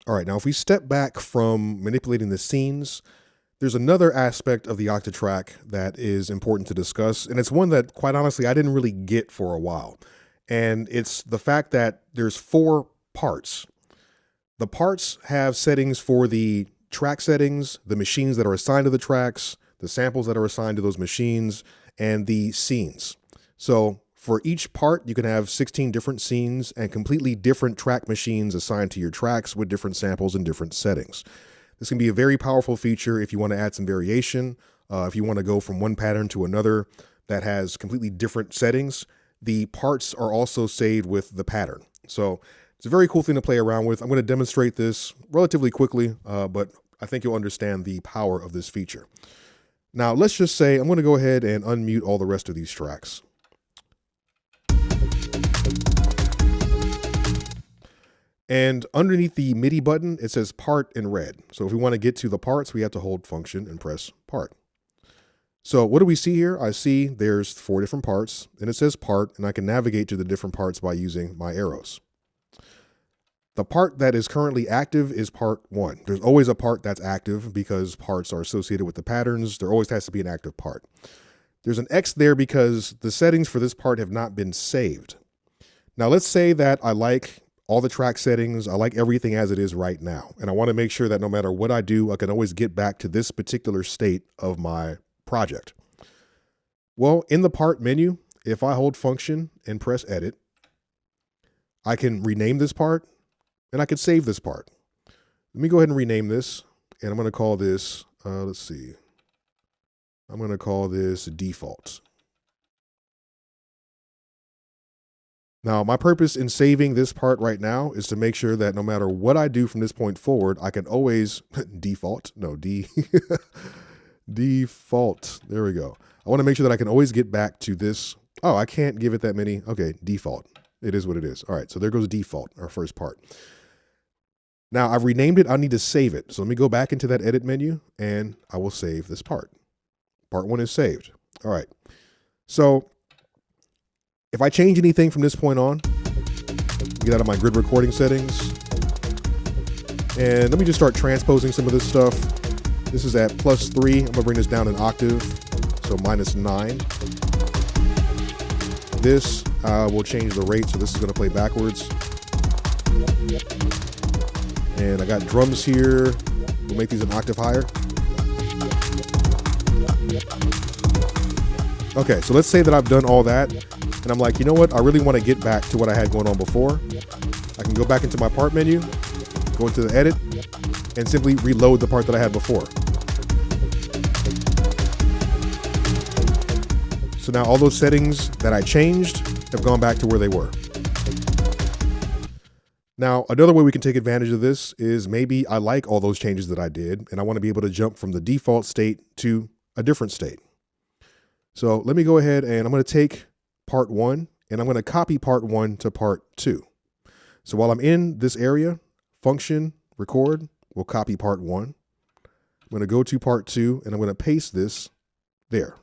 All right, now if we step back from manipulating the scenes, there's another aspect of the Octatrack that is important to discuss, and it's one that, quite honestly, I didn't really get for a while. And it's the fact that there's 4 parts. The parts have settings for the track settings, the machines that are assigned to the tracks, the samples that are assigned to those machines, and the scenes. So for each part, you can have 16 different scenes and completely different track machines assigned to your tracks with different samples and different settings. This can be a very powerful feature if you want to add some variation, if you want to go from one pattern to another that has completely different settings. The parts are also saved with the pattern. So it's a very cool thing to play around with. I'm going to demonstrate this relatively quickly, but I think you'll understand the power of this feature. Now, let's just say I'm going to go ahead and unmute all the rest of these tracks. And underneath the MIDI button, it says part in red. So if we want to get to the parts, we have to hold function and press part. So what do we see here? I see there's 4 different parts and it says part, and I can navigate to the different parts by using my arrows. The part that is currently active is part 1. There's always a part that's active because parts are associated with the patterns. There always has to be an active part. There's an X there because the settings for this part have not been saved. Now let's say that I like all the track settings, I like everything as it is right now, and I want to make sure that no matter what I do, I can always get back to this particular state of my project. Well, in the part menu, if I hold function and press edit, I can rename this part and I can save this part. Let me go ahead and rename this, and I'm going to call this, let's see, I'm going to call this default. Now, my purpose in saving this part right now is to make sure that no matter what I do from this point forward, I can always default. There we go. I want to make sure that I can always get back to this. Oh, I can't give it that many. Okay, default. It is what it is. All right, so there goes default, our first part. Now, I've renamed it. I need to save it. So let me go back into that edit menu, and I will save this part. Part 1 is saved. All right. So if I change anything from this point on, get out of my grid recording settings, and let me just start transposing some of this stuff. This is at +3. I'm gonna bring this down an octave, so -9. This will change the rate, so this is gonna play backwards. And I got drums here. We'll make these an octave higher. Okay, so let's say that I've done all that, and I'm like, you know what? I really want to get back to what I had going on before. I can go back into my part menu, go into the edit, and simply reload the part that I had before. So now all those settings that I changed have gone back to where they were. Now, another way we can take advantage of this is maybe I like all those changes that I did, and I want to be able to jump from the default state to a different state. So let me go ahead and I'm going to take part 1 and I'm going to copy part 1 to part 2. So while I'm in this area, function, record, we'll copy part 1. I'm going to go to part 2 and I'm going to paste this there.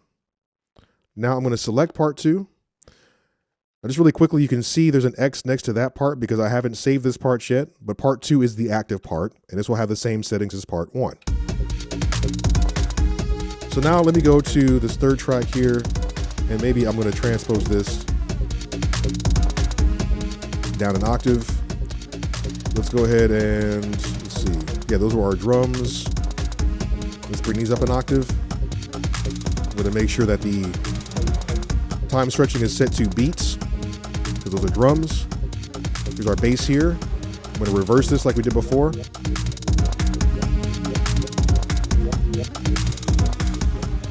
Now I'm going to select part 2. Now just really quickly, you can see there's an X next to that part because I haven't saved this part yet, but part 2 is the active part, and this will have the same settings as part 1. So now let me go to this third track here, and maybe I'm going to transpose this down an octave. Let's go ahead and let's see. Yeah, those were our drums. Let's bring these up an octave. I'm going to make sure that the time stretching is set to beats because those are drums. Here's our bass here. I'm going to reverse this like we did before.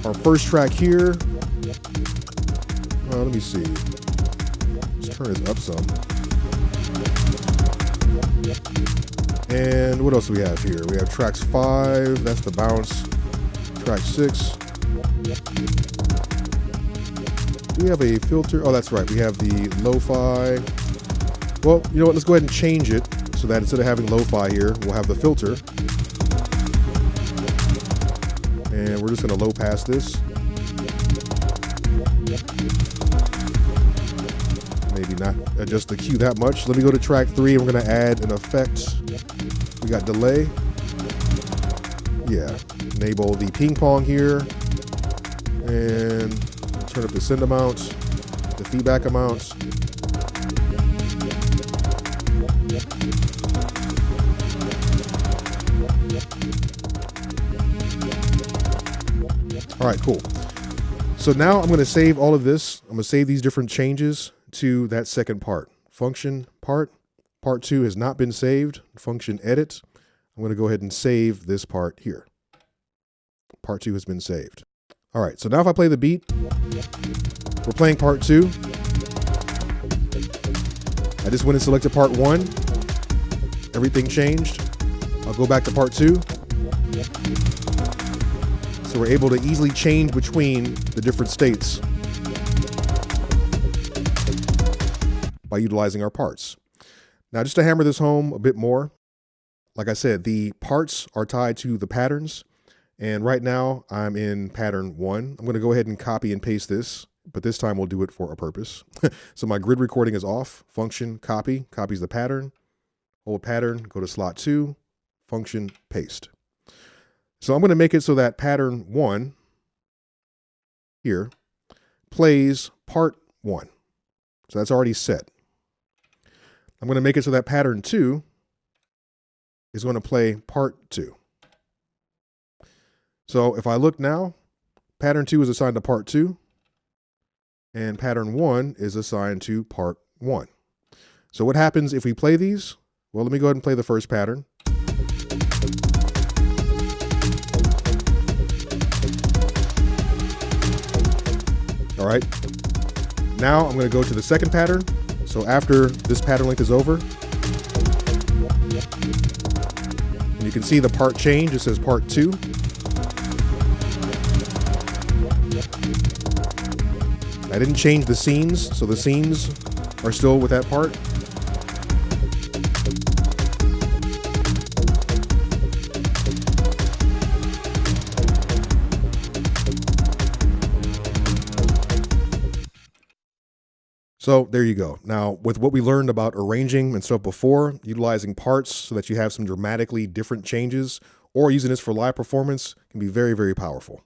Our first track here, let me see, let's turn this up some. And what else do we have here? We have tracks 5, that's the bounce. Track 6. Do we have a filter? Oh, that's right, we have the lo-fi. Well, you know what, let's go ahead and change it so that instead of having lo-fi here, we'll have the filter. And we're just going to low pass this. Maybe maybe not adjust the cue that much. Let me go to track 3. We're going to add an effect. We got delay. Yeah, enable the ping pong here and turn up the send amount, the feedback amount. All right, cool. So now I'm going to save all of this. I'm going to save these different changes to that second part. Function part. Part 2 has not been saved. Function edit. I'm going to go ahead and save this part here. Part 2 has been saved. All right, so now if I play the beat, we're playing part 2. I just went and selected part 1. Everything changed. I'll go back to part 2. So we're able to easily change between the different states by utilizing our parts. Now, just to hammer this home a bit more, like I said, the parts are tied to the patterns. And right now I'm in pattern 1. I'm going to go ahead and copy and paste this, but this time we'll do it for a purpose. So my grid recording is off. Function copy, copies the pattern. Hold pattern, go to slot 2, function paste. So I'm going to make it so that pattern 1 here plays part 1. So that's already set. I'm going to make it so that pattern 2 is going to play part 2. So if I look now, pattern 2 is assigned to part 2, and pattern 1 is assigned to part 1. So what happens if we play these? Well, let me go ahead and play the first pattern. All right. Now I'm going to go to the second pattern. So after this pattern length is over, and you can see the part change. It says part 2. I didn't change the scenes, so the scenes are still with that part. So there you go. Now, with what we learned about arranging and stuff before, utilizing parts so that you have some dramatically different changes, or using this for live performance can be very, very powerful.